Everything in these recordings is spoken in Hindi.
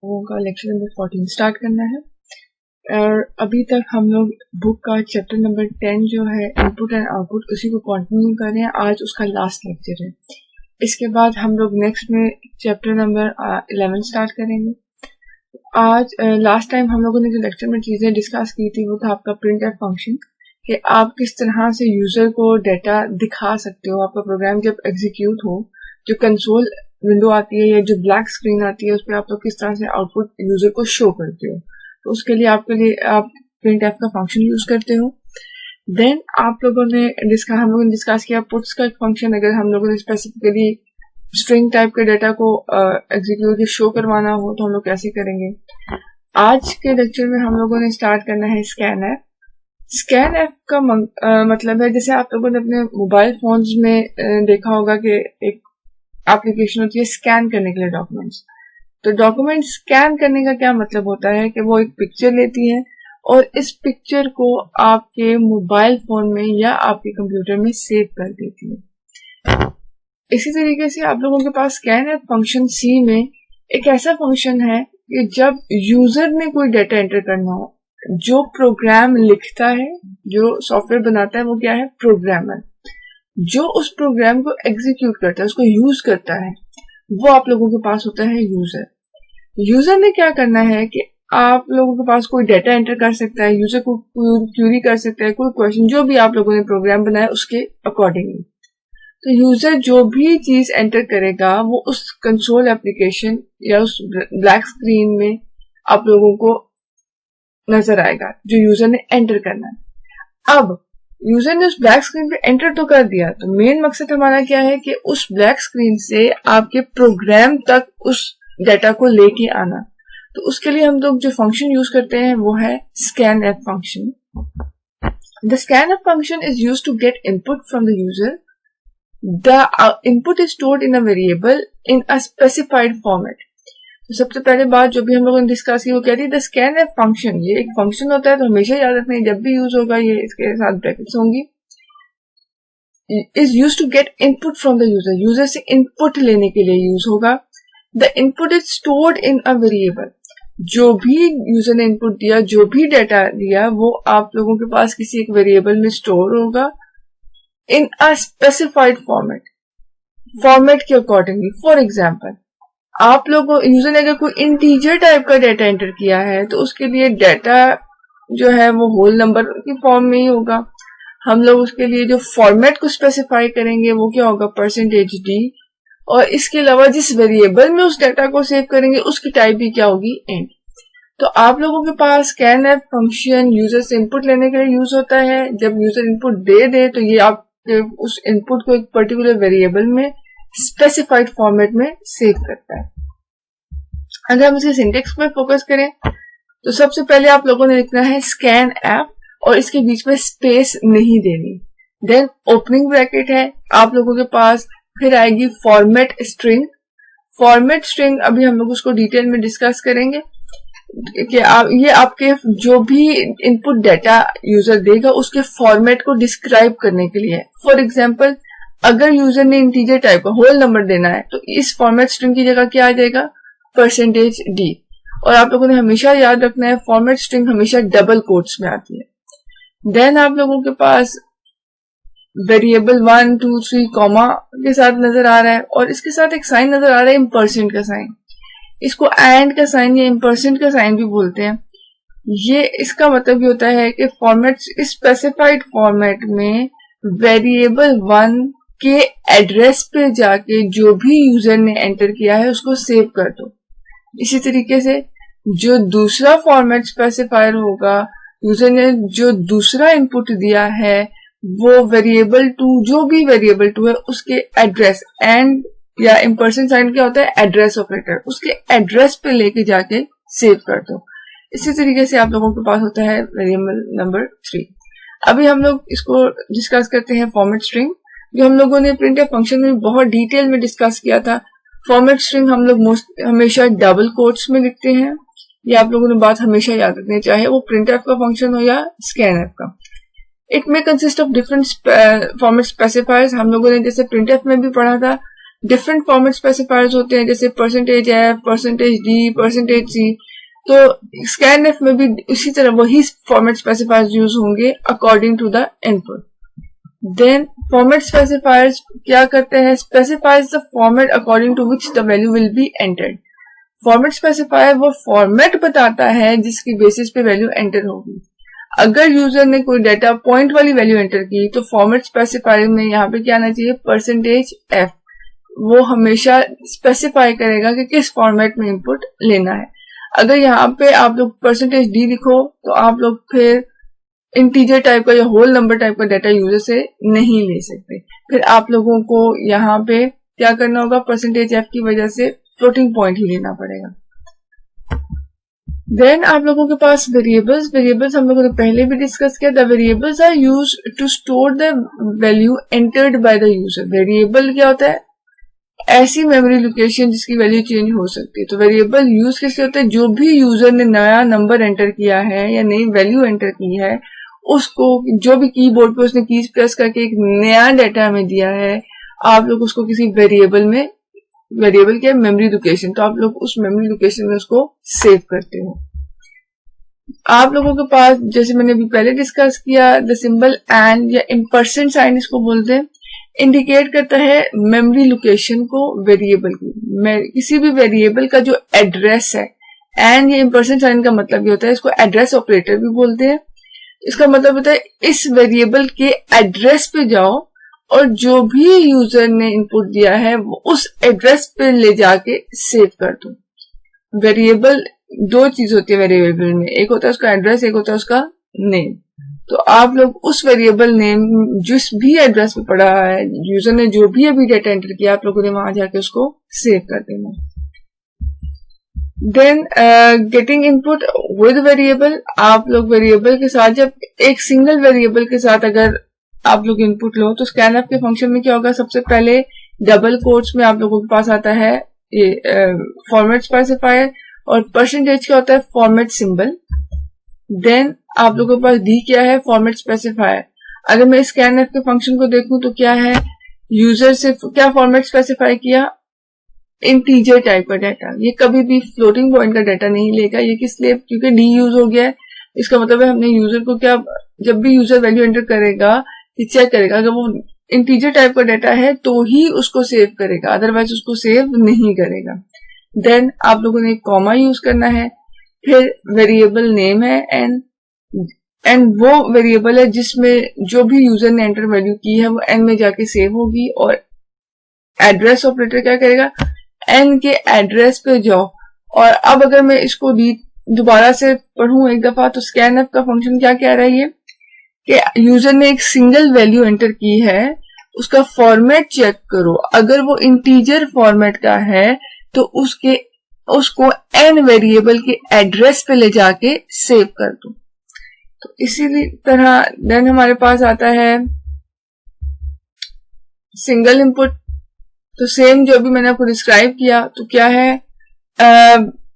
लोगों का लेक्चर नंबर 14 स्टार्ट करना है। और अभी तक हम लोग बुक का चैप्टर नंबर 10 जो है इनपुट एंड आउटपुट, उसी को कंटिन्यू कर रहे हैं। आज उसका लास्ट लेक्चर है। इसके बाद हम लोग नेक्स्ट में चैप्टर नंबर 11 स्टार्ट करेंगे। आज लास्ट टाइम हम लोगों ने जो लेक्चर में चीजें डिस्कस की थी वो था आपका प्रिंटफ फंक्शन, कि आप किस तरह से यूजर को डाटा दिखा सकते हो। आपका प्रोग्राम जब एग्जीक्यूट हो, जो कंसोल विंडो आती है या जो ब्लैक स्क्रीन आती है, उस पर आप लोग किस तरह से आउटपुट यूजर को शो करते हो। तो उसके लिए आप प्रिंटफ का फंक्शन यूज करते हो। देन हम लोगों ने डिस्कस किया पुट्स का एक फंक्शन। अगर हम लोगों ने स्पेसिफिकली स्ट्रिंग टाइप के डाटा को एग्जीक्यूट शो करवाना हो तो हम लोग कैसे करेंगे। आज के लेक्चर में हम लोगों ने स्टार्ट करना है स्कैन ऐप। स्कैन ऐप का मतलब है, जैसे आप लोगों ने अपने मोबाइल फोन्स में देखा होगा कि एक एप्लीकेशन होती है स्कैन करने के लिए डॉक्यूमेंट्स। तो डॉक्यूमेंट स्कैन करने का क्या मतलब होता है कि वो एक पिक्चर लेती है और इस पिक्चर को आपके मोबाइल फोन में या आपके कंप्यूटर में सेव कर देती है। इसी तरीके से आप लोगों के पास स्कैन ऐप फंक्शन सी में एक ऐसा फंक्शन है कि जब यूजर ने कोई डाटा एंटर करना हो, जो प्रोग्राम लिखता है, जो सॉफ्टवेयर बनाता है, वो क्या है, प्रोग्रामर। जो उस प्रोग्राम को एग्जीक्यूट करता है, उसको यूज करता है, वो आप लोगों के पास होता है यूजर। यूजर ने क्या करना है कि आप लोगों के पास कोई डाटा एंटर कर सकता है, यूजर को क्यूरी कर सकता है, कोई क्वेश्चन जो भी आप लोगों ने प्रोग्राम बनाया उसके अकॉर्डिंगली। तो यूजर जो भी चीज एंटर करेगा वो उस कंसोल एप्लीकेशन या उस ब्लैक स्क्रीन में आप लोगों को नजर आएगा जो यूजर ने एंटर करना है। अब यूजर ने उस ब्लैक स्क्रीन पे एंटर तो कर दिया, तो मेन मकसद हमारा क्या है कि उस ब्लैक स्क्रीन से आपके प्रोग्राम तक उस डाटा को लेके आना। तो उसके लिए हम लोग जो फंक्शन यूज करते हैं वो है scan app function. The scan app function is used to get input from the user. The input is stored in a variable in a specified format. तो सबसे पहले बात जो भी हम लोगों ने डिस्कस की वो कहती है द स्कैन ऐप फंक्शन, ये एक फंक्शन होता है, तो हमेशा याद रखना है जब भी यूज होगा ये इसके साथ ब्रैकेट्स होंगी। Is use to get input from the user, user से इनपुट लेने के लिए यूज होगा। The input is stored in a variable, जो भी यूजर ने इनपुट दिया, जो भी डाटा दिया, वो आप लोगों के पास किसी एक वेरिएबल में स्टोर होगा इन अ स्पेसिफाइड फॉर्मेट के अकॉर्डिंगली। फॉर एग्जाम्पल, आप लोगों यूजर ने अगर कोई इंटीजर टाइप का डाटा एंटर किया है तो उसके लिए डाटा जो है वो होल नंबर की फॉर्म में ही होगा। हम लोग उसके लिए जो फॉर्मेट को स्पेसिफाई करेंगे वो क्या होगा, %d। और इसके अलावा जिस वेरिएबल में उस डाटा को सेव करेंगे उसकी टाइप भी क्या होगी, इंट। तो आप लोगों के पास स्कैन ऐप फंक्शन यूजर से इनपुट लेने के लिए यूज होता है। जब यूजर इनपुट दे तो ये आप उस इनपुट को एक पर्टिकुलर वेरिएबल में स्पेसिफाइड फॉर्मेट में सेव करता है। अगर हम इसके सिंटेक्स पर फोकस करें तो सबसे पहले आप लोगों ने लिखना है स्कैन ऐप और इसके बीच में स्पेस नहीं देनी। देन ओपनिंग ब्रैकेट है आप लोगों के पास, फिर आएगी फॉर्मेट स्ट्रिंग। फॉर्मेट स्ट्रिंग अभी हम लोग उसको डिटेल में डिस्कस करेंगे कि ये आपके जो भी इनपुट डाटा यूजर देगा उसके फॉर्मेट को डिस्क्राइब करने के लिए। फॉर एग्जाम्पल, अगर यूजर ने इंटीजर टाइप का होल नंबर देना है तो इस फॉर्मेट स्ट्रिंग की जगह क्या आ जाएगा, %d। और आप लोगों ने हमेशा याद रखना है फॉर्मेट स्ट्रिंग हमेशा डबल कोट्स में आती है। देन आप लोगों के पास वेरिएबल 1 2 3 कॉमा के साथ नजर आ रहा है और इसके साथ एक साइन नजर आ रहा है इम्पर्सेंट का साइन। इसको एंड का साइन या इम्पर्सेंट का साइन भी बोलते हैं। ये इसका मतलब ये होता है कि फॉर्मेट स्पेसिफाइड फॉर्मेट में वेरिएबल 1 के एड्रेस पे जाके जो भी यूजर ने एंटर किया है उसको सेव कर दो। इसी तरीके से जो दूसरा फॉर्मेट स्पेसिफायर होगा, यूजर ने जो दूसरा इनपुट दिया है वो वेरिएबल 2, जो भी वेरिएबल 2 है उसके एड्रेस, एंड या इम्पर्सन साइन क्या होता है, एड्रेस ऑपरेटर, उसके एड्रेस पे लेके जाके सेव कर दो। इसी तरीके से आप लोगों के पास होता है वेरिएबल नंबर 3। अभी हम लोग इसको डिस्कस करते हैं फॉर्मेट स्ट्रिंग, जो हम लोगों ने प्रिंटफ फंक्शन में बहुत डिटेल में डिस्कस किया था। फॉर्मेट स्ट्रिंग हम लोग हमेशा डबल कोट्स में लिखते हैं। ये आप लोगों ने बात हमेशा याद रखनी, चाहे वो प्रिंटफ का फंक्शन हो या स्कैन ऐप का। इट में consist of different format specifiers. हम लोगों ने जैसे प्रिंटफ में भी पढ़ा था डिफरेंट फॉर्मेट स्पेसिफायर्स होते हैं, जैसे %f, %d, %c। तो स्कैनएफ में भी इसी तरह वही फॉर्मेट स्पेसिफायर्स यूज होंगे according to the input. Then format specifiers क्या करते हैं, specifies the format according to which the value will be entered. Format specifier वो फॉर्मेट बताता है जिसकी बेसिस पे वैल्यू एंटर होगी। अगर यूजर ने कोई डेटा पॉइंट वाली वैल्यू एंटर की तो फॉर्मेट स्पेसिफायर में यहाँ पे क्या आना चाहिए, %f। वो हमेशा स्पेसिफाई करेगा कि किस फॉर्मेट में इनपुट लेना है। अगर यहाँ पे आप लोग %d लिखो तो आप लोग फिर इंटीजर टाइप का या होल नंबर टाइप का डाटा यूजर से नहीं ले सकते। फिर आप लोगों को यहाँ पे क्या करना होगा, %f की वजह से फ्लोटिंग पॉइंट ही लेना पड़ेगा। देन आप लोगों के पास वेरिएबल्स हम लोगों ने पहले भी डिस्कस किया। The variables are used to store the value entered by the user. Variable क्या होता है, ऐसी मेमोरी लोकेशन जिसकी वैल्यू चेंज हो सकती है। तो वेरिएबल यूज किसके होते हैं, जो भी यूजर ने नया नंबर एंटर किया है या नई वैल्यू एंटर की है, उसको जो भी कीबोर्ड पे उसने कीज प्रेस करके एक नया डाटा हमें दिया है, आप लोग उसको किसी वेरिएबल में, वेरिएबल के मेमोरी लोकेशन, तो आप लोग उस मेमोरी लोकेशन में उसको सेव करते हो। आप लोगों के पास जैसे मैंने अभी पहले डिस्कस किया, द सिंबल एंड या % साइन इसको बोलते हैं, इंडिकेट करता है मेमोरी लोकेशन को वेरिएबल की। किसी भी वेरिएबल का जो एड्रेस है, एंड ये % साइन का मतलब ये होता है, इसको एड्रेस ऑपरेटर भी बोलते हैं। इसका मतलब होता है इस वेरिएबल के एड्रेस पे जाओ और जो भी यूजर ने इनपुट दिया है वो उस एड्रेस पे ले जाके सेव कर दो। वेरिएबल दो चीज होती है वेरिएबल में, एक होता है उसका एड्रेस, एक होता है उसका नेम। तो आप लोग उस वेरिएबल नेम जिस भी एड्रेस पे पड़ा है, यूजर ने जो भी अभी डेटा एंटर किया, आप लोगों ने वहां जाके उसको सेव कर देना। Then getting input with variable, आप लोग वेरिएबल के साथ, जब एक सिंगल वेरिएबल के साथ अगर आप लोग इनपुट लो तो स्कैनएफ के फंक्शन में क्या होगा, सबसे पहले डबल कोट्स में आप लोगों के पास आता है ये फॉर्मेट स्पेसिफायर, और % क्या होता है, फॉर्मेट सिंबल। देन आप लोगों के पास डी क्या है, फॉर्मेट स्पेसिफायर। अगर मैं स्कैनएफ के फंक्शन को देखूं तो क्या है, यूजर से क्या फॉर्मेट स्पेसिफाई किया, इंटीजर टाइप का डाटा। ये कभी भी फ्लोटिंग पॉइंट का डाटा नहीं लेगा। ये किस लिए, क्योंकि डी यूज हो गया है। इसका मतलब है हमने यूजर को क्या, जब भी यूजर वैल्यू एंटर करेगा ये चेक करेगा, अगर वो इंटीजर टाइप का डाटा है तो ही उसको सेव करेगा, अदरवाइज उसको सेव नहीं करेगा। देन आप लोगों ने एक कॉमा यूज करना है, फिर वेरिएबल नेम है एंड वो वेरिएबल है जिसमें जो भी यूजर ने एंटर वैल्यू की है वो एन में जाके सेव होगी। और एड्रेस ऑपरेटर क्या करेगा, एन के एड्रेस पे जाओ। और अब अगर मैं इसको दोबारा से पढ़ूं एक दफा, तो स्कैनएफ का फंक्शन क्या कह रहा है कि यूजर ने एक सिंगल वैल्यू एंटर की है, उसका फॉर्मेट चेक करो। अगर वो इंटीजर फॉर्मेट का है तो उसको एन वेरिएबल के एड्रेस पे ले जाके सेव कर दो। तो इसी तरह देन हमारे पास आता है सिंगल इनपुट। तो सेम जो भी मैंने आपको डिस्क्राइब किया, तो क्या है,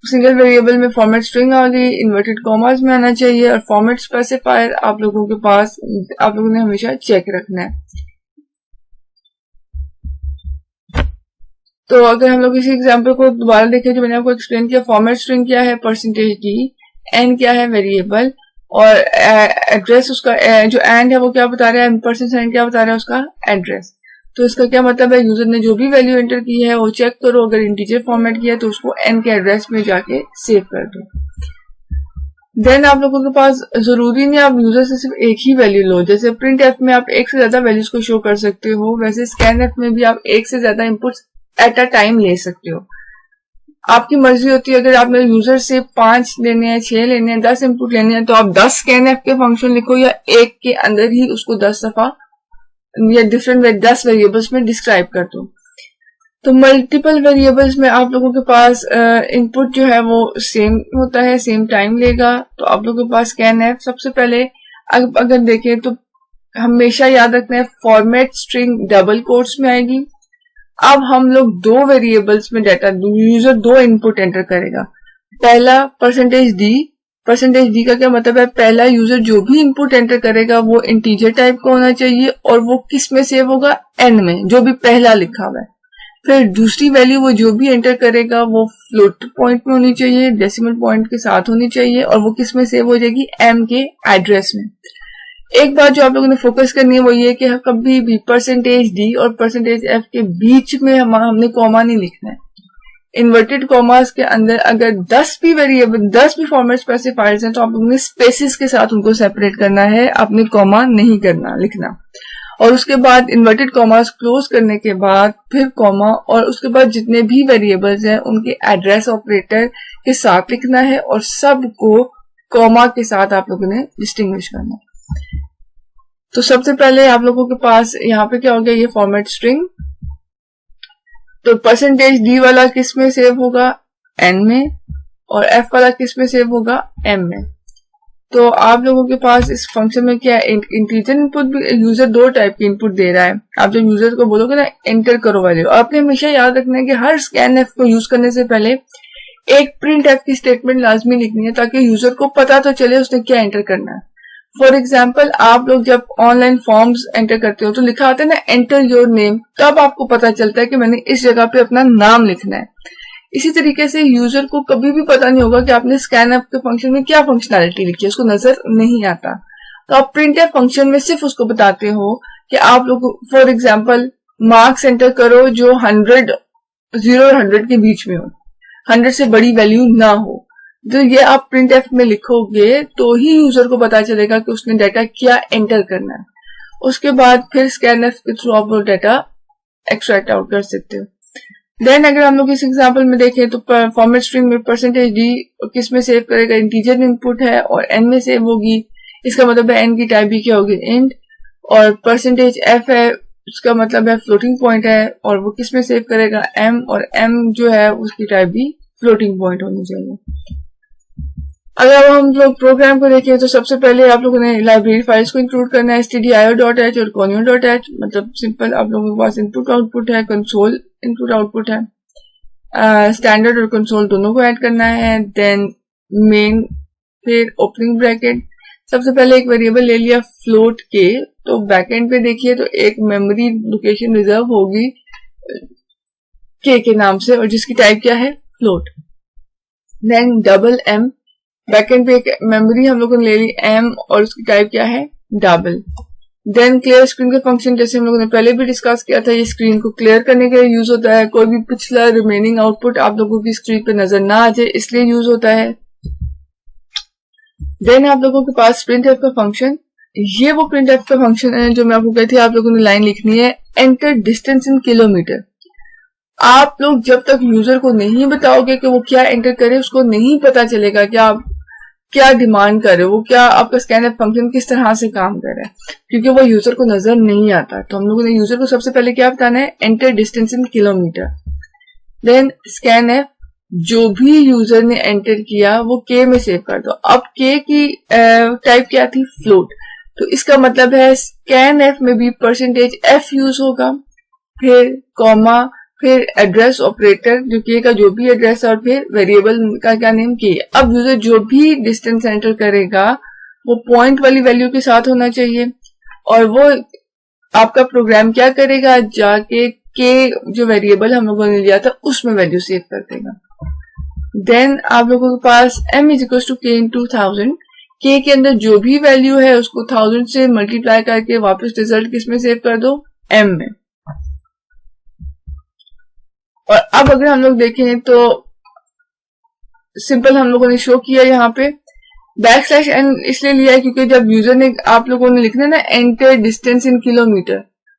सिंगल वेरिएबल में फॉर्मेट स्ट्रिंग आ गई, इन्वर्टेड कॉमास में आना चाहिए, और फॉर्मेट स्पेसिफायर आप लोगों के पास, आप लोगों ने हमेशा चेक रखना है। तो अगर हम लोग इसी एग्जांपल को दोबारा देखें जो मैंने आपको एक्सप्लेन किया, फॉर्मेट स्ट्रिंग क्या है, %d, एन क्या है वेरिएबल, और एड्रेस उसका जो एंड है वो क्या बता रहा है, %साइन क्या बता रहा है, उसका एड्रेस। तो इसका क्या मतलब है, यूजर ने जो भी वैल्यू एंटर की है वो चेक करो, अगर इंटीजर फॉर्मेट किया तो उसको एन के एड्रेस में जाके सेव कर दो। देन आप लोगों के पास जरूरी नहीं आप यूजर से सिर्फ एक ही वैल्यू लो, जैसे प्रिंट एफ में आप एक से ज्यादा वैल्यूज को शो कर सकते हो, वैसे स्कैन एफ में भी आप एक से ज्यादा इनपुट्स एट अ टाइम ले सकते हो। आपकी मर्जी होती है, अगर आपने यूजर से 5 लेने हैं, 6 लेने हैं, 10 इनपुट लेने हैं, तो आप 10 स्कैन एफ के फंक्शन लिखो, या एक के अंदर ही उसको 10 दफा या डिफरेंट 10 वेरिएबल्स में डिस्क्राइब कर दो। तो मल्टीपल वेरिएबल्स में आप लोगों के पास इनपुट जो है वो सेम होता है, सेम टाइम लेगा। तो आप लोगों के पास स्कैन एफ सबसे पहले अगर देखें तो हमेशा याद रखना है फॉर्मेट स्ट्रिंग डबल कोट्स में आएगी। अब हम लोग 2 वेरिएबल्स में डाटा, यूजर 2 इनपुट एंटर करेगा। पहला %d का क्या मतलब है, पहला यूजर जो भी इनपुट एंटर करेगा वो इंटीजर टाइप का होना चाहिए, और वो किस में सेव होगा, एन में, जो भी पहला लिखा हुआ है। फिर दूसरी वैल्यू वो जो भी एंटर करेगा वो फ्लोट पॉइंट में होनी चाहिए, डेसिमल पॉइंट के साथ होनी चाहिए, और वो किस में सेव हो जाएगी, m के एड्रेस में। एक बात जो आप लोगों ने फोकस करनी है वो ये कि कभी भी %d और %f के बीच में हमने कॉमा नहीं लिखना है। इन्वर्टेड कॉमास के अंदर अगर 10 भी वेरिएबल 10 भी फॉर्मेट स्पेसिफायर्स हैं तो आप लोगों ने स्पेसिस के साथ उनको सेपरेट करना है, आपने कॉमा नहीं करना लिखना। और उसके बाद इन्वर्टेड कॉमास क्लोज करने के बाद फिर कॉमा, और उसके बाद जितने भी वेरिएबल्स हैं उनके एड्रेस ऑपरेटर के साथ लिखना है और सबको कॉमा के साथ आप लोगों ने डिस्टिंग्विश करना है। तो सबसे पहले आप लोगों के पास यहाँ पे क्या हो गया, ये फॉर्मेट स्ट्रिंग। तो %d वाला किस में सेव होगा, n में, और f वाला किस में सेव होगा, m में। तो आप लोगों के पास इस फंक्शन में क्या है, इंटीजर इनपुट भी, यूजर दो टाइप की इनपुट दे रहा है। आप जब यूजर को बोलोगे ना एंटर करो वैल्यू, आपने हमेशा याद रखना है कि हर स्कैन को यूज करने से पहले एक प्रिंट एफ की स्टेटमेंट लाजमी लिखनी है ताकि यूजर को पता तो चले उसने क्या एंटर करना है। फॉर एग्जाम्पल, आप लोग जब ऑनलाइन फॉर्म्स एंटर करते हो तो लिखा आता है ना एंटर योर नेम, तब आपको पता चलता है कि मैंने इस जगह पे अपना नाम लिखना है। इसी तरीके से यूजर को कभी भी पता नहीं होगा कि आपने स्कैन एफ के फंक्शन में क्या फंक्शनैलिटी लिखी है, उसको नजर नहीं आता। तो आप प्रिंट एफ फंक्शन में सिर्फ उसको बताते हो कि आप लोग फॉर एग्जाम्पल मार्क्स एंटर करो जो 0 और 100 के बीच में हो, 100 से बड़ी वैल्यू ना हो। तो ये आप प्रिंट एफ में लिखोगे तो ही यूजर को पता चलेगा कि उसने डाटा क्या एंटर करना है। उसके बाद फिर स्कैन एफ के थ्रू आप वो डाटा एक्सट्रैक्ट आउट कर सकते हो। देन अगर हम लोग इस एग्जांपल में देखें तो फॉर्मेट स्ट्रिंग में %d किस में सेव करेगा, इंटीजर इनपुट है और n में सेव होगी। इसका मतलब है n की टाइप भी क्या होगी, इंट, और %f है, उसका मतलब है फ्लोटिंग पॉइंट है, और वो किस में सेव करेगा, m, और m जो है उसकी टाइप भी फ्लोटिंग पॉइंट होनी चाहिए। अगर हम लोग प्रोग्राम को देखें तो सबसे पहले आप लोगों ने लाइब्रेरी फाइल्स को इंक्लूड करना है, stdio.h और conio.h, मतलब सिंपल आप लोगों के पास इनपुट आउटपुट है, कंसोल इनपुट आउटपुट है, स्टैंडर्ड और कंसोल दोनों को ऐड करना है। देन मेन, फिर ओपनिंग ब्रैकेट। सबसे पहले एक वेरिएबल ले लिया फ्लोट के, तो बैकएंड पे देखिए तो एक मेमोरी लोकेशन रिजर्व होगी के नाम से और जिसकी टाइप क्या है, float. Then double M, backend पे एक मेमोरी हम लोगों ने ले ली m और उसकी टाइप क्या है, डबल। देन क्लियर स्क्रीन का फंक्शन जैसे हम लोगों ने पहले भी डिस्कस किया था, ये स्क्रीन को क्लियर करने के लिए यूज होता है। कोई भी पिछला रिमेनिंग आउटपुट आप लोगों की स्क्रीन पे नजर ना आ जाए इसलिए यूज होता है। देन आप लोगों के पास printf का फंक्शन, ये वो printf का फंक्शन है जो मैं आपको कहती थी आप लोगों ने लाइन लिखनी है, एंटर डिस्टेंस इन किलोमीटर। आप लोग जब तक यूजर को नहीं बताओगे कि वो क्या एंटर करे, उसको नहीं पता चलेगा कि आप क्या डिमांड कर रहे हो, वो क्या आपका स्कैन एफ फंक्शन किस तरह से काम कर रहा है, क्योंकि वो यूजर को नजर नहीं आता। तो हम लोगों ने यूजर को सबसे पहले क्या बताना है, enter distance in kilometre. Then scanf, जो भी यूजर ने एंटर किया वो के में सेव कर दो। अब के की टाइप क्या थी, फ्लोट, तो इसका मतलब है स्कैन एफ में भी %f यूज होगा, फिर कॉमा, फिर एड्रेस ऑपरेटर जो के का जो भी एड्रेस है, और फिर वेरिएबल का क्या नेम के। अब यूजर जो भी डिस्टेंस एंटर करेगा वो पॉइंट वाली वैल्यू के साथ होना चाहिए, और वो आपका प्रोग्राम क्या करेगा, जाके के जो वेरिएबल हम लोगों ने लिया था उसमें वैल्यू सेव कर देगा। देन आप लोगों के पास m = k × 1000, के के अंदर जो भी वैल्यू है उसको 1000 से मल्टीप्लाई करके वापस रिजल्ट किसमें सेव कर दो, m में। और अब अगर हम लोग देखें तो सिंपल हम लोगों ने शो किया यहाँ पे \n इसलिए लिया है क्योंकि जब यूजर ने आप लोगों ने लिखना है ना एंटर डिस्टेंस इन किलोमीटर,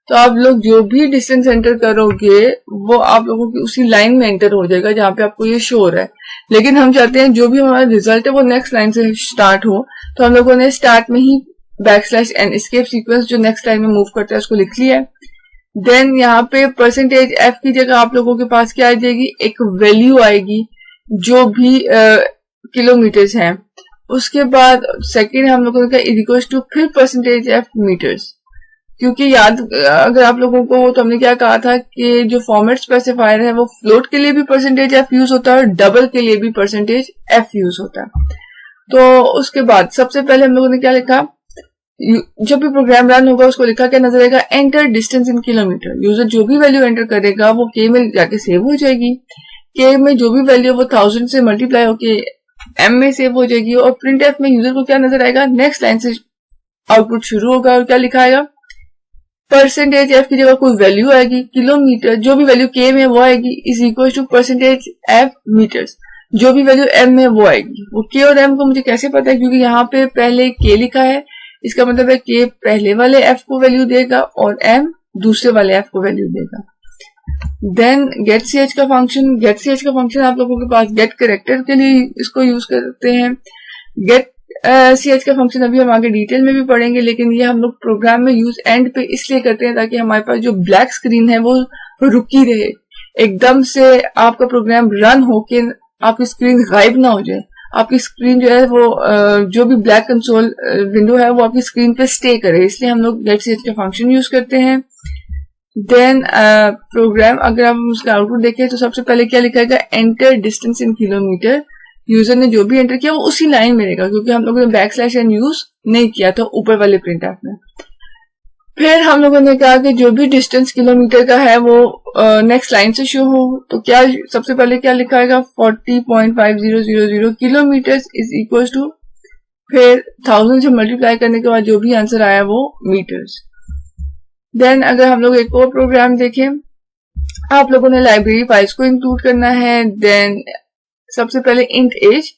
तो आप लोग जो भी डिस्टेंस एंटर करोगे वो आप लोगों की उसी लाइन में एंटर हो जाएगा जहां पे आपको ये शो हो रहा है। लेकिन हम चाहते हैं जो भी हमारा रिजल्ट है वो नेक्स्ट लाइन से स्टार्ट हो, तो हम लोगों ने स्टार्ट में ही \n एस्केप सीक्वेंस जो नेक्स्ट लाइन में मूव करता है उसको लिख लिया है। देन यहाँ पे %f की जगह आप लोगों के पास क्या आ जाएगी, एक वैल्यू आएगी जो भी किलोमीटर्स हैं। उसके बाद सेकंड हम लोगों का = फिर %f मीटर्स, क्योंकि याद अगर आप लोगों को तो हमने क्या कहा था कि जो फॉर्मेट स्पेसिफायर है वो फ्लोट के लिए भी %f यूज होता है और डबल के लिए भी %f यूज होता है। तो उसके बाद सबसे पहले हम लोगों ने क्या लिखा, जब भी प्रोग्राम रन होगा उसको लिखा क्या नजर आएगा, enter distance in kilometre. User जो भी वैल्यू एंटर करेगा वो के में जाके सेव हो जाएगी, के में जो भी वैल्यू वो 1000 से मल्टीप्लाई होके एम में सेव हो जाएगी। और प्रिंट एफ में यूजर को क्या नजर आएगा, नेक्स्ट लाइन से आउटपुट शुरू होगा और क्या लिखा आएगा, परसेंटेज एफ की जगह कोई वैल्यू आएगी, किलोमीटर जो भी वैल्यू के में वो आएगी is equal to percentage F metres, जो भी वैल्यू एम में वो आएगी। वो के और एम को मुझे कैसे पता है, क्योंकि यहाँ पे पहले के लिखा है, इसका मतलब है के पहले वाले एफ को वैल्यू देगा और एम दूसरे वाले एफ को वैल्यू देगा। देन गेट सी एच का फंक्शन, गेट सी एच का फंक्शन आप लोगों के पास गेट कैरेक्टर के लिए इसको यूज करते हैं। गेट सी एच का फंक्शन अभी हम आगे डिटेल में भी पढ़ेंगे, लेकिन ये हम लोग प्रोग्राम में यूज एंड पे इसलिए करते हैं ताकि हमारे पास जो ब्लैक स्क्रीन है वो रुकी रहे, एकदम से आपका प्रोग्राम रन होके आपकी स्क्रीन गायब ना हो जाए। आपकी स्क्रीन जो है वो जो भी ब्लैक कंसोल विंडो है वो आपकी स्क्रीन पे स्टे करे, इसलिए हम लोग गेट सी एच का फंक्शन यूज करते हैं। देन प्रोग्राम अगर हम उसका आउटपुट देखें तो सबसे पहले क्या लिखा है, enter distance in kilometre. User ने जो भी एंटर किया वो उसी लाइन में रहेगा, क्योंकि हम लोगों ने बैक स्लैश एन यूज नहीं किया था ऊपर वाले प्रिंट एफ में। फिर हम लोगों ने कहा कि जो भी डिस्टेंस किलोमीटर का है वो नेक्स्ट लाइन से शो हो, तो क्या सबसे पहले क्या लिखा है, 40.5000 किलोमीटर इज इक्वल टू, फिर 1000 से मल्टीप्लाई करने के बाद जो भी आंसर आया वो मीटर्स। देन अगर हम लोग एक और प्रोग्राम देखें, आप लोगों ने लाइब्रेरी फाइल्स को इंक्लूड करना है। देन सबसे पहले इंट एज,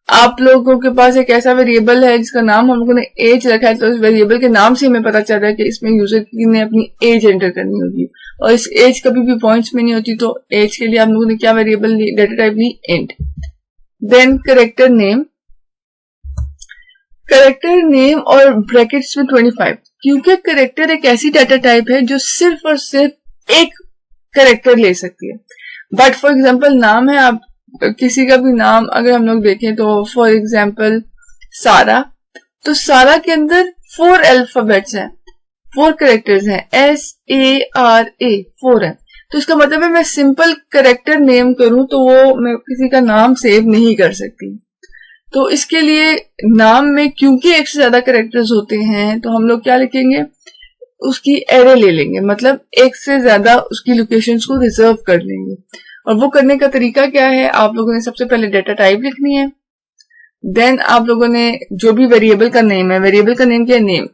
आप लोगों के पास एक ऐसा वेरिएबल है जिसका नाम हम लोगों ने एज रखा है, तो इस वेरिएबल के नाम से हमें पता चल रहा है कि इसमें यूजर ने अपनी एज एंटर करनी होगी, और इस एज कभी भी पॉइंट्स में नहीं होती, तो एज के लिए हम लोगों ने क्या वेरिएबल ली, डेटा टाइप ली int. Then character name, character name और ब्रैकेट्स में 25, क्योंकि कैरेक्टर एक ऐसी डाटा टाइप है जो सिर्फ और सिर्फ एक कैरेक्टर ले सकती है। बट फॉर एग्जाम्पल नाम है, आप किसी का भी नाम अगर हम लोग देखें तो फॉर एग्जाम्पल सारा, तो सारा के अंदर 4 अल्फाबेट्स हैं, 4 कैरेक्टर्स हैं, SARA 4 है। तो इसका मतलब है मैं सिंपल कैरेक्टर नेम करूं तो वो मैं किसी का नाम सेव नहीं कर सकती। तो इसके लिए नाम में क्योंकि एक से ज्यादा कैरेक्टर्स होते हैं तो हम लोग क्या लिखेंगे, उसकी एरे ले लेंगे, मतलब एक से ज्यादा उसकी लोकेशंस को रिजर्व कर लेंगे। और वो करने का तरीका क्या है, आप लोगों ने सबसे पहले डेटा टाइप लिखनी है। देन आप लोगों ने जो भी वेरिएबल का नेम है, वेरिएबल का नेम क्या है, नेम,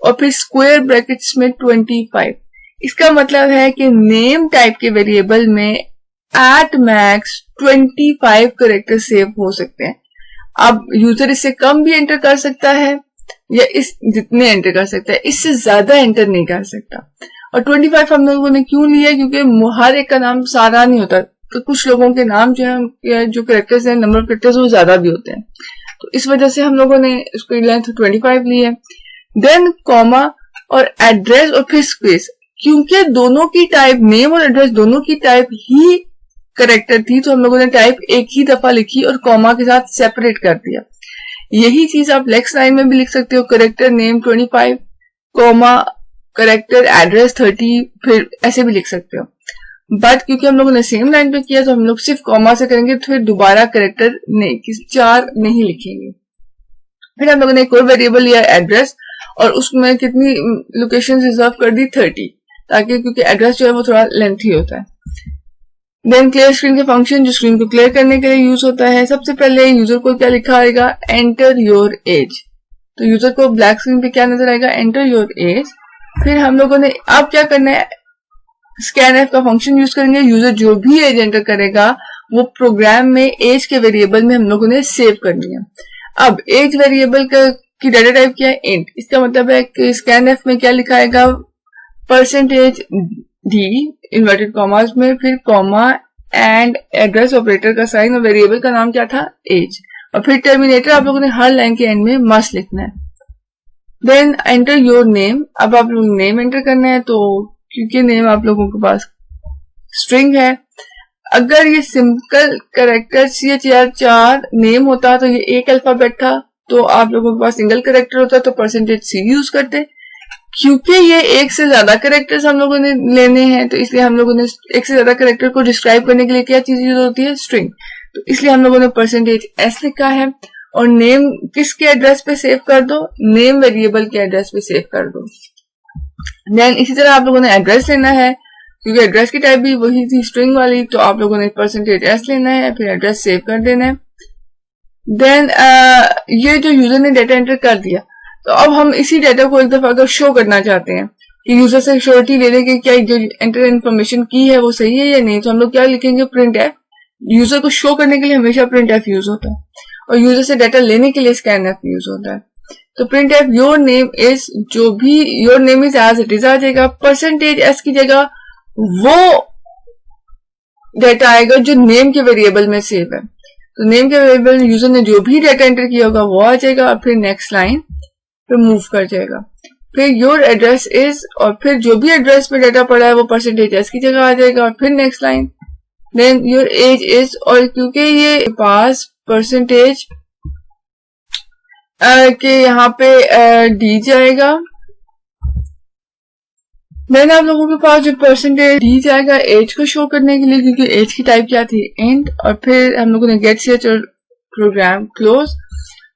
और फिर स्क्वायर ब्रैकेट्स में 25। इसका मतलब है कि नेम टाइप के वेरिएबल में एट मैक्स 25 कैरेक्टर सेव हो सकते हैं। अब यूजर इससे कम भी एंटर कर सकता है या इस जितने एंटर कर सकता है, इससे ज्यादा एंटर नहीं कर सकता। और 25 हम लोगों ने क्यों लिया, क्योंकि हर एक का नाम सारा नहीं होता, तो कुछ लोगों के नाम जो है, जो कैरेक्टर्स हैं, नंबर ऑफ कैरेक्टर्स वो ज्यादा भी होते हैं, तो इस वजह से हम लोगों ने इसको लेंथ 25 ली है। देन कॉमा और एड्रेस और फिर स्पेस, क्योंकि दोनों की टाइप, नेम और एड्रेस दोनों की टाइप ही कैरेक्टर थी, तो हम लोगों ने टाइप एक ही दफा लिखी और कॉमा के साथ सेपरेट कर दिया। यही चीज आप नेक्स्ट लाइन में भी लिख सकते हो, character name 25 comma character address 30, फिर ऐसे भी लिख सकते हो। बट क्योंकि हम लोगों ने सेम लाइन पे किया तो हम लोग सिर्फ कॉमा से करेंगे, तो फिर दोबारा कैरेक्टर नहीं 4 नहीं लिखेंगे। फिर हम लोगों ने एक और वेरिएबल लिया एड्रेस, और उसमें कितनी लोकेशन रिजर्व कर दी 30, ताकि क्योंकि एड्रेस जो है वो थोड़ा लेंथी होता है। देन क्लियर स्क्रीन के फंक्शन जो स्क्रीन को क्लियर करने के लिए यूज होता है। सबसे पहले यूजर को क्या लिखा आएगा, एंटर योर एज, तो यूजर को ब्लैक स्क्रीन पे क्या नजर आएगा, एंटर योर एज। फिर हम लोगों ने अब क्या करना है, स्कैन एफ का फंक्शन यूज करेंगे। यूजर जो भी एज एंटर करेगा वो प्रोग्राम में एज के वेरिएबल में हम लोगों ने सेव करनी है। अब एज वेरिएबल की डाटा टाइप क्या है, इंट। इसका मतलब है कि स्कैन एफ में क्या लिखाएगा, परसेंटेज डी इन्वर्टेड कॉमास में, फिर कॉमा एंड एड्रेस ऑपरेटर का साइन, और वेरिएबल का नाम क्या था, एज, और फिर टर्मिनेटर आप लोगों ने हर लाइन के एंड में मस्ट लिखना है। देन एंटर योर नेम, अब आप लोग नेम एंटर करना है, तो क्योंकि नेम आप लोगों के पास स्ट्रिंग है, अगर ये सिंपल कैरेक्टर CHR4 नेम होता तो ये एक अल्फाबेट था, तो आप लोगों के पास सिंगल कैरेक्टर होता तो परसेंटेज C यूज करते। क्योंकि ये एक से ज्यादा कैरेक्टर्स हम लोगों ने लेने हैं, तो इसलिए हम लोगों ने एक से ज्यादा कैरेक्टर को डिस्क्राइब करने के लिए क्या चीज यूज होती है, स्ट्रिंग, तो इसलिए हम लोगों ने परसेंटेज S लिखा है। और नेम किसके एड्रेस पे सेव कर दो, नेम वेरिएबल के एड्रेस पे सेव कर दो। देन इसी तरह आप लोगों ने एड्रेस लेना है, क्योंकि एड्रेस की टाइप भी वही थी स्ट्रिंग वाली, तो आप लोगों ने %s लेना है, फिर एड्रेस सेव कर देना है। देन ये जो यूजर ने डेटा एंटर कर दिया, तो अब हम इसी डेटा को एक दफा अगर शो करना चाहते हैं कि यूजर से श्योरिटी ले लें कि क्या जो एंटर इन्फॉर्मेशन की है वो सही है या नहीं, तो हम लोग क्या लिखेंगे, प्रिंट एफ। यूजर को शो करने के लिए हमेशा प्रिंट एफ यूज होता है, और यूजर से डाटा लेने के लिए स्कैन एफ यूज होता है। तो print F your name is, जो भी your name is as it is आ जाएगा, %s की जगह वो डेटा आएगा जो नेम के वेरिएबल में सेव है। तो नेम के वेरिएबल यूजर ने जो भी डेटा एंटर किया होगा वो आ जाएगा, और फिर नेक्स्ट लाइन पे मूव कर जाएगा। फिर योर एड्रेस इज, और फिर जो भी एड्रेस पे डेटा पड़ा है वो %s की जगह आ जाएगा, और फिर next line. Then your age is, और क्योंकि ये पास परसेंटेज के यहाँ पे डी जाएगा, देन आप लोगों के पास जो % डी जाएगा एज को शो करने के लिए, क्योंकि एज की टाइप क्या थी, इंट। और फिर हम लोगों ने गेट ch और प्रोग्राम क्लोज।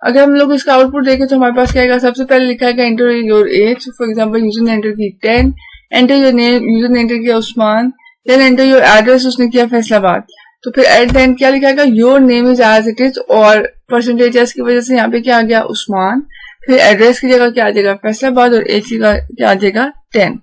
अगर हम लोग इसका आउटपुट देखें तो हमारे पास क्या आएगा, सबसे पहले लिखा है enter your age. For example user ने एंटर की 10, एंटर योर नेम, यूजर ने एंटर किया Usman, then enter your address, उसने किया फैसलाबाद। तो फिर एट द एंड क्या लिखा है, your name is as it is, और %s की वजह से यहाँ पे क्या आ गया, उस्मान। फिर एड्रेस की जगह क्या आ जाएगा, फैसलाबाद, और एज की क्या आ जाएगा, 10।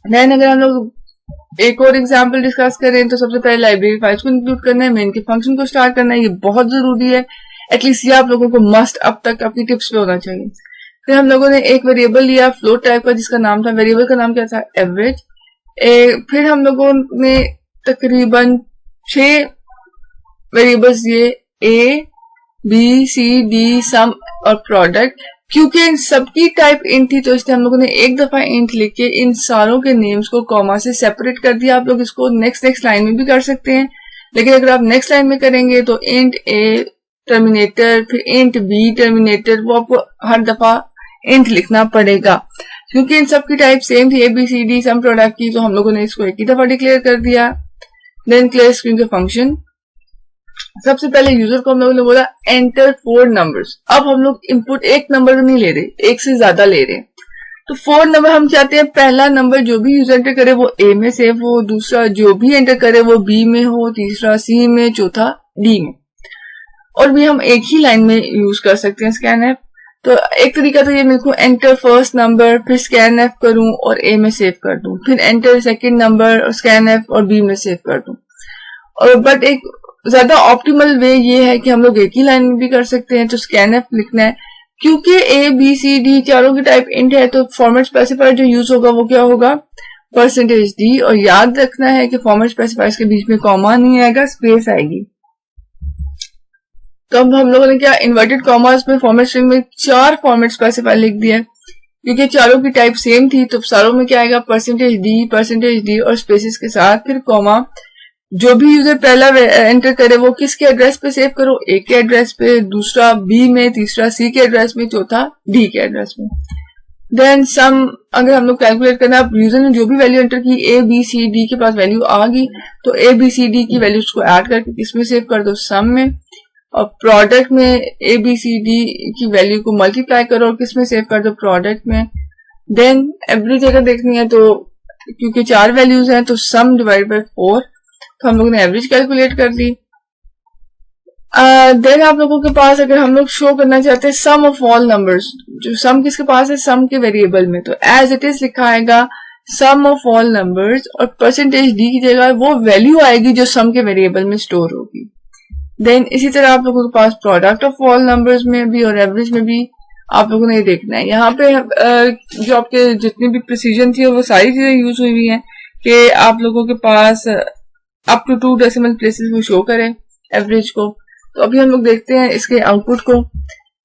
देन अगर हम लोग एक और एग्जांपल डिस्कस करें तो सबसे पहले लाइब्रेरी फाइल्स को इंक्लूड करना है, मेन के फंक्शन को स्टार्ट करना है, ये बहुत जरूरी है, एटलीस्ट ये आप लोगों को मस्ट अब तक अपनी टिप्स पे होना चाहिए। फिर हम लोगों ने एक वेरिएबल लिया फ्लोट टाइप का जिसका नाम था, वेरिएबल का नाम क्या था, एवरेज। फिर हम लोगों ने तकरीबन 6 वेरिएबल्स लिए, ए बी सी डी सम और प्रोडक्ट। क्योंकि इन सबकी टाइप इंट थी तो इसलिए हम लोगों ने एक दफा इंट लिख के इन सारों के नेम्स को कॉमा से सेपरेट कर दिया। आप लोग इसको नेक्स्ट लाइन में भी कर सकते हैं, लेकिन अगर आप नेक्स्ट लाइन में करेंगे तो इंट ए टर्मिनेटर, फिर इंट बी टर्मिनेटर, वो आपको हर दफा इंट लिखना पड़ेगा। क्योंकि इन सबकी टाइप सेम थी, A B C D sum product की, तो हम लोगों ने इसको एक ही दफा डिक्लेयर कर दिया। देन क्लियर स्क्रीन के फंक्शन, सबसे पहले यूजर को हम लोगों ने बोला एंटर 4 नंबर्स। अब हम लोग इनपुट एक नंबर नहीं ले रहे, एक से ज्यादा ले रहे हैं। तो 4 नंबर हम चाहते हैं पहला नंबर जो भी यूजर एंटर करे वो ए में सेव हो, दूसरा जो भी एंटर करे वो बी में हो, तीसरा सी में, चौथा डी में। और भी हम एक ही लाइन में यूज कर सकते हैं स्कैन एफ। तो एक तरीका तो ये मेरे को एंटर फर्स्ट नंबर, फिर स्कैन एफ करूं और ए में सेव कर दूं, फिर एंटर सेकंड नंबर और स्कैन एफ और बी में सेव कर दूं। और बट एक ज्यादा ऑप्टिमल वे ये है कि हम लोग एक ही लाइन में भी कर सकते हैं। तो स्कैन एफ लिखना है, क्योंकि ए बी सी डी चारों की टाइप इंट है, तो फॉर्मेट स्पेसिफायर जो यूज होगा वो क्या होगा, %d। और याद रखना है कि फॉर्मेट स्पेसिफायर्स के बीच में कॉमा नहीं आएगा, स्पेस आएगी। तो अब हम लोगों ने क्या, इन्वर्टेड कॉमास में फॉर्मेट स्ट्रिंग में 4 फॉर्मेट स्पेसिफायर लिख दिया, क्योंकि चारों की टाइप सेम थी। तो सारों में क्या आएगा, %d और स्पेसिस के साथ, फिर कॉमा। जो भी यूजर पहला एंटर करे वो किसके एड्रेस पे सेव करो, ए के एड्रेस पे, दूसरा बी में, तीसरा सी के एड्रेस में, चौथा डी के एड्रेस में। देन सम, अगर हम लोग कैलकुलेट करना, यूजर ने जो भी वैल्यू एंटर की, ए बी सी डी के पास वैल्यू आ गई, तो ए बी सी डी की वैल्यूज को ऐड करके किसमें सेव कर दो, सम में। और प्रोडक्ट में ए बी सी डी की वैल्यू को मल्टीप्लाई करो और किसमें सेव कर दो, प्रोडक्ट में। देन एवरेज अगर देखनी है तो क्योंकि 4 वैल्यूज हैं तो सम डिवाइड बाय 4, तो हम लोगों ने एवरेज कैलकुलेट कर दी। देन आप लोगों के पास अगर हम लोग शो करना चाहते हैं सम ऑफ ऑल नंबर्स, जो सम किसके पास है, सम के वेरिएबल में, तो एज इट इज लिखा आएगा सम ऑफ ऑल नंबर्स, और %d की जगह वो वैल्यू आएगी जो सम के वेरिएबल में स्टोर होगी। देन इसी तरह आप लोगों के पास प्रोडक्ट ऑफ ऑल नंबर्स में भी और एवरेज में भी आप लोगों ने ये देखना है। यहाँ पे जो आपके जितनी भी प्रिसीजन थी वो सारी चीजें यूज हुई हुई हैं कि आप लोगों के पास अप टू 2 डेसिमल प्लेसेस में शो करें एवरेज को। तो अभी हम लोग देखते हैं इसके आउटपुट को।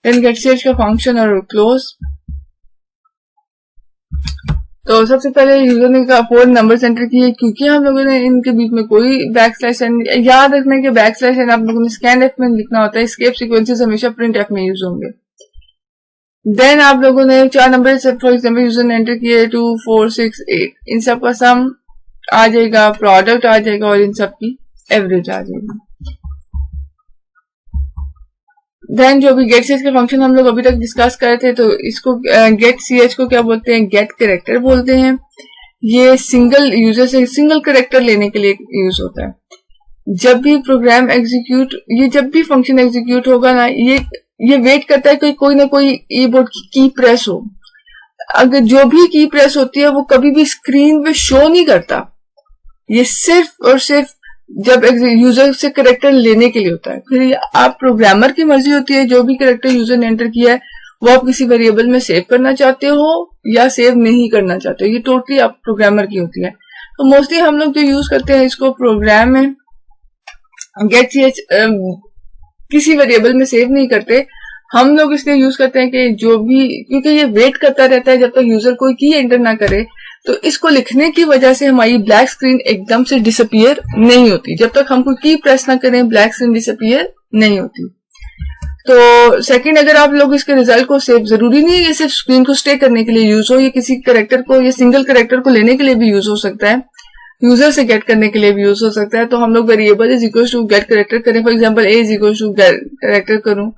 देन गेट ch का फंक्शन और क्लोज। तो सबसे पहले यूजर ने 4 नंबर एंटर किए, क्योंकि हम लोगों ने इनके बीच में कोई बैकस्लैश, याद रखना कि बैकस्लैश आप लोगों ने स्कैन एफ में लिखना होता है, एस्केप सीक्वेंसेस हमेशा प्रिंट एफ में यूज होंगे। देन आप लोगों ने 4 नंबर फॉर एग्जाम्पल यूजर ने एंटर किए 2 4 6 8, इन सब का सम आ जाएगा, प्रोडक्ट आ जाएगा और इन सब की एवरेज आ जाएगी। देन जो भी गेट ch के फंक्शन हम लोग अभी तक डिस्कस कर रहे थे, तो इसको गेट ch को क्या बोलते हैं, गेट कैरेक्टर बोलते हैं। ये सिंगल यूजर से सिंगल कैरेक्टर लेने के लिए यूज होता है। जब भी प्रोग्राम एग्जीक्यूट, ये जब भी फंक्शन एग्जीक्यूट होगा ना, ये वेट करता है कि कोई ना कोई कीबोर्ड की प्रेस हो। अगर जो भी की प्रेस होती है वो कभी भी स्क्रीन पे शो नहीं करता, ये सिर्फ और सिर्फ जब यूजर से कैरेक्टर लेने के लिए होता है। फिर आप प्रोग्रामर की मर्जी होती है, जो भी कैरेक्टर यूजर ने एंटर किया है वो आप किसी वेरिएबल में सेव करना चाहते हो या सेव नहीं करना चाहते हो, ये टोटली आप प्रोग्रामर की होती है। तो मोस्टली हम लोग जो यूज करते हैं इसको प्रोग्राम में गेट ch किसी वेरिएबल में सेव नहीं करते, हम लोग इसलिए यूज करते हैं कि जो भी, क्योंकि ये वेट करता रहता है जब तक यूजर कोई की एंटर ना करे, तो इसको लिखने की वजह से हमारी ब्लैक स्क्रीन एकदम से डिसअपियर नहीं होती। जब तक हम कोई की प्रेस ना करें ब्लैक स्क्रीन डिसअपियर नहीं होती। तो सेकंड, अगर आप लोग इसके रिजल्ट को सेव, जरूरी नहीं है ये सिर्फ स्क्रीन को स्टे करने के लिए यूज हो, ये किसी कैरेक्टर को या सिंगल कैरेक्टर को लेने के लिए भी यूज हो सकता है, यूजर से गेट करने के लिए भी यूज हो सकता है। तो हम लोग variable is equal to get character करें, for example A is equal to get character करूं,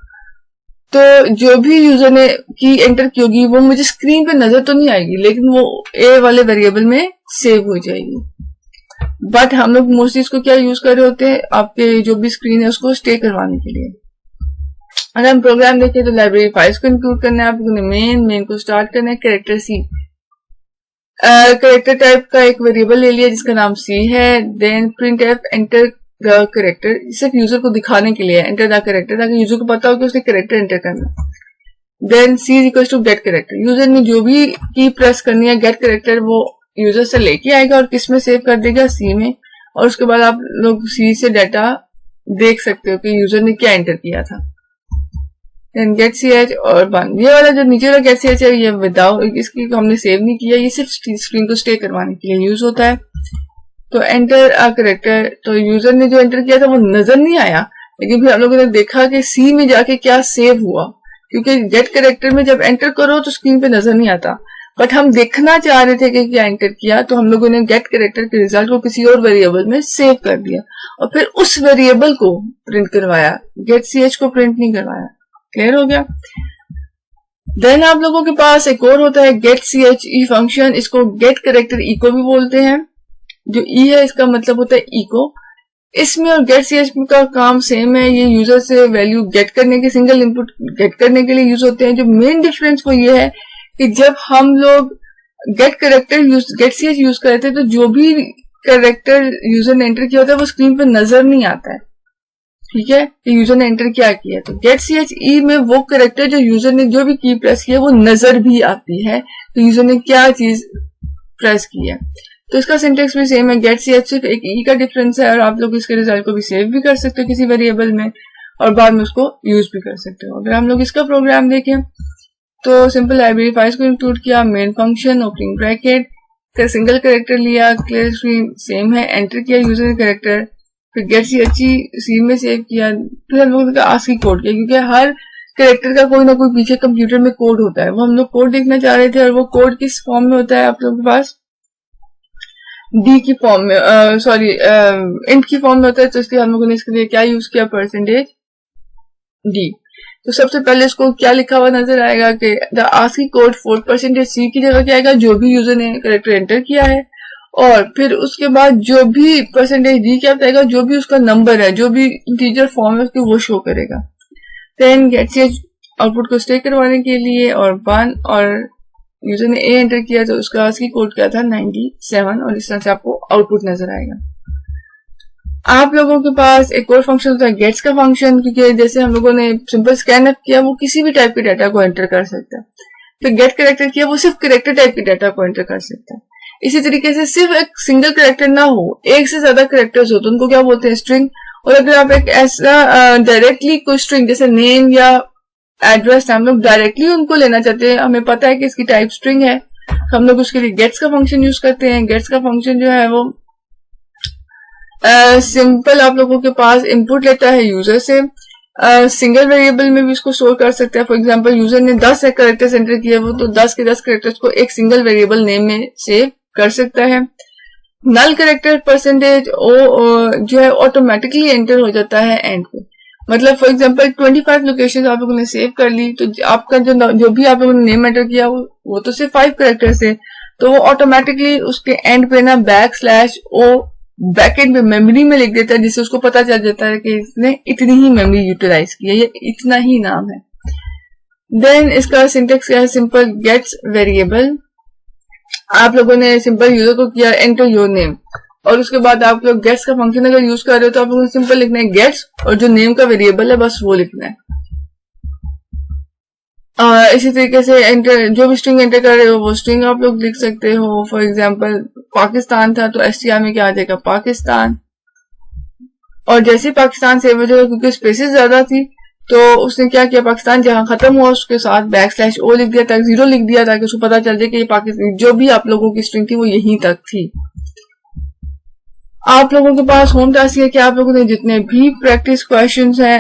तो जो भी यूजर ने की एंटर की होगी वो मुझे स्क्रीन पे नजर तो नहीं आएगी, लेकिन वो ए वाले वेरिएबल में सेव हो जाएगी। बट हम लोग मोस्टली इसको क्या यूज कर रहे होते हैं, आपके जो भी स्क्रीन है उसको स्टे करवाने के लिए। अगर हम प्रोग्राम देखें तो लाइब्रेरी फाइल्स को इंक्लूड करना है, आपको मेन को स्टार्ट करना है, कैरेक्टर सी, कैरेक्टर टाइप का एक वेरिएबल ले लिया जिसका नाम सी है। Then printf enter the character, सिर्फ यूजर को दिखाने के लिए एंटर द कैरेक्टर, ताकि यूजर को पता हो कि उसने कैरेक्टर एंटर करना। Then C is equal to get character, user ने जो भी की प्रेस करनी है गेट कैरेक्टर वो यूजर से लेके आएगा और किस में सेव कर देगा, सी में, और उसके बाद आप लोग सी से डाटा देख सकते हो कि यूजर ने क्या एंटर किया था। देन गेट ch और बंद, ये वाला जो नीचे वाला गेट ch है ये विदाउट, इसकी हमने सेव नहीं किया, ये सिर्फ स्क्रीन को स्टे करवाने के लिए यूज होता है। तो एंटर अ कैरेक्टर, तो यूजर ने जो एंटर किया था वो नजर नहीं आया, लेकिन फिर हम लोगों ने देखा कि सी में जाके क्या सेव हुआ, क्योंकि गेट कैरेक्टर में जब एंटर करो तो स्क्रीन पे नजर नहीं आता, बट हम देखना चाह रहे थे कि क्या एंटर किया, तो हम लोगों ने गेट कैरेक्टर के रिजल्ट को किसी और वेरिएबल में सेव कर दिया और फिर उस वेरिएबल को प्रिंट करवाया, गेट ch को प्रिंट नहीं करवाया। क्लियर हो गया। देन आप लोगों के पास एक और होता है गेट ch e फंक्शन, इसको गेट कैरेक्टर इको भी बोलते हैं। जो ई है इसका मतलब होता है इको। इसमें और गेट ch का काम सेम है, ये यूजर से वैल्यू गेट करने के, सिंगल इनपुट गेट करने के लिए यूज होते हैं। जो मेन डिफरेंस वो ये है कि जब हम लोग get character get ch use करते हैं तो जो भी कैरेक्टर यूजर ने एंटर किया होता है वो स्क्रीन पर नजर नहीं आता है, ठीक है, कि यूजर ने एंटर क्या किया। तो गेट ch e में वो कैरेक्टर जो यूजर ने जो भी की प्रेस किया वो नजर भी आती है, तो यूजर ने क्या चीज प्रेस की है। तो इसका सिंटेक्स भी सेम है, गेट ch सिर्फ एक ई का डिफरेंस है, और आप लोग इसके रिजल्ट को भी सेव भी कर सकते हो किसी वेरिएबल में और बाद में उसको यूज भी कर सकते हो। अगर हम लोग इसका प्रोग्राम देखें तो सिंपल लाइब्रेरी फाइल्स को इंक्लूड किया, main function, opening bracket, single character लिया, क्लियर स्क्रीन सेम है, एंटर किया यूजर ने कैरेक्टर, फिर गेट ch सी में सेव किया, फिर हम लोग आस्की कोड किया, क्योंकि हर कैरेक्टर का कोई ना कोई पीछे कंप्यूटर में कोड होता है, वो हम लोग कोड देखना चाह रहे थे, और वो कोड किस फॉर्म में होता है आप लोगों के पास, डी की फॉर्म में, इंट की फॉर्म में होता है। तो इसलिए हम लोगों ने इसके लिए क्या यूज किया, परसेंटेज डी। तो सबसे पहले इसको क्या लिखा हुआ नजर आएगा कि the ASCII code for %c की जगह क्या आएगा, जो भी यूजर ने कैरेक्टर एंटर किया है, और फिर उसके बाद जो भी %d क्या बताएगा, जो भी उसका नंबर है, जो भी इंटीजर फॉर्म है उसको वो शो करेगा। देन गेट ch आउटपुट को स्टे करवाने के लिए और 1, और यूजर ने ए एंटर किया तो उसका आस्की कोड क्या था 97, और इस तरह से आपको आउटपुट नजर आएगा। आप लोगों के पास एक और फंक्शन होता है गेट्स का फंक्शन, क्योंकि जैसे हम लोगों ने सिंपल स्कैन अप किया वो किसी भी टाइप के डाटा को एंटर कर सकता है, फिर गेट कैरेक्टर किया वो सिर्फ कैरेक्टर टाइप के डाटा को एंटर कर सकता है। इसी तरीके से सिर्फ एक सिंगल कैरेक्टर ना हो, एक से ज्यादा कैरेक्टर्स हो तो उनको क्या बोलते हैं, स्ट्रिंग। और अगर आप एक ऐसा डायरेक्टली कोई स्ट्रिंग जैसे नेम या एड्रेस हम लोग डायरेक्टली उनको लेना चाहते हैं, हमें पता है कि इसकी टाइप स्ट्रिंग है, हम लोग उसके लिए गेट्स का फंक्शन यूज करते हैं। गेट्स का फंक्शन जो है वो सिंपल आप लोगों के पास इनपुट लेता है यूजर से, सिंगल वेरिएबल में भी इसको स्टोर कर सकते हैं। फॉर एग्जांपल यूजर ने 10 कैरेक्टर्स एंटर किए वो तो 10 के 10 कैरेक्टर्स को एक सिंगल वेरिएबल नेम में सेव कर सकता है। नल कैरेक्टर % जो है ऑटोमेटिकली एंटर हो जाता है एंड पे, मतलब फॉर एग्जांपल 25 लोकेशन आप लोगों ने सेव कर ली, तो आपका जो भी आप लोगों ने नेम एंटर किया वो तो सिर्फ 5 कैरेक्टर से, तो वो ऑटोमेटिकली उसके एंड पे ना /o बैकेंड में मेमोरी में लिख देता है, जिससे उसको पता चल जाता है कि इसने इतनी ही मेमोरी यूटिलाइज की है, ये इतना ही नाम है। देन इसका सिंटेक्स क्या है, सिंपल गेट्स वेरिएबल। आप लोगों ने सिंपल यूजर को किया एंटर योर नेम, और उसके बाद आप लोग गेट्स का फंक्शन अगर यूज कर रहे हो तो आप लोगों ने सिंपल लिखना है गेट्स, और जो नेम का वेरिएबल है बस वो लिखना है। इसी तरीके से एंटर जो भी स्ट्रिंग एंटर कर रहे हो वो स्ट्रिंग आप लोग लिख सकते हो। फॉर एग्जांपल पाकिस्तान था तो str में क्या आ जाएगा, पाकिस्तान। और जैसे ही पाकिस्तान सेव हो जाएगा, क्योंकि स्पेसेस ज्यादा थी तो उसने क्या किया, पाकिस्तान जहां खत्म हुआ उसके साथ /o लिख दिया, ताकि 0 लिख दिया, ताकि उसको पता चल जाए कि ये पाकिस्तान जो भी आप लोगों की स्ट्रिंग थी वो यहीं तक थी। आप लोगों के पास होम टास्क है कि आप लोगों ने जितने भी प्रैक्टिस क्वेश्चंस हैं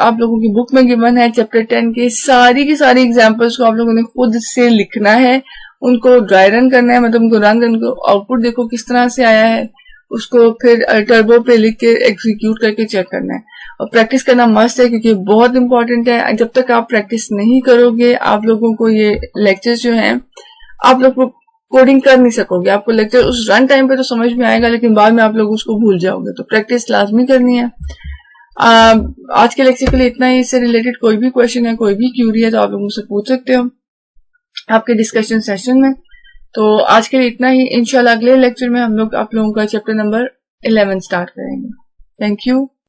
आप लोगों की बुक में गिवन है चैप्टर 10 के, सारी की सारी एग्जांपल्स को आप लोगों ने खुद से लिखना है, उनको ड्राई रन करना है, मतलब उनको रन करने को आउटपुट देखो किस तरह से आया है, उसको फिर टर्बो पे लिख के एग्जीक्यूट करके चेक करना है। और प्रैक्टिस करना मस्ट है, क्योंकि बहुत इंपॉर्टेंट है। जब तक आप प्रैक्टिस नहीं करोगे आप लोगों को ये लेक्चर्स जो हैं आप लोग को कोडिंग कर नहीं सकोगे। आपको लेक्चर उस रन टाइम पे तो समझ में आएगा, लेकिन बाद में आप लोग उसको भूल जाओगे, तो प्रैक्टिस लाजमी करनी है। आज के लेक्चर के लिए इतना ही। इससे रिलेटेड कोई भी क्वेश्चन है, कोई भी क्यूरी है तो आप लोग मुझसे पूछ सकते हो आपके डिस्कशन सेशन में। तो आज के लिए इतना ही। इंशाल्लाह अगले लेक्चर में हम लोग आप लोगों का चैप्टर नंबर 11 स्टार्ट करेंगे। Thank you.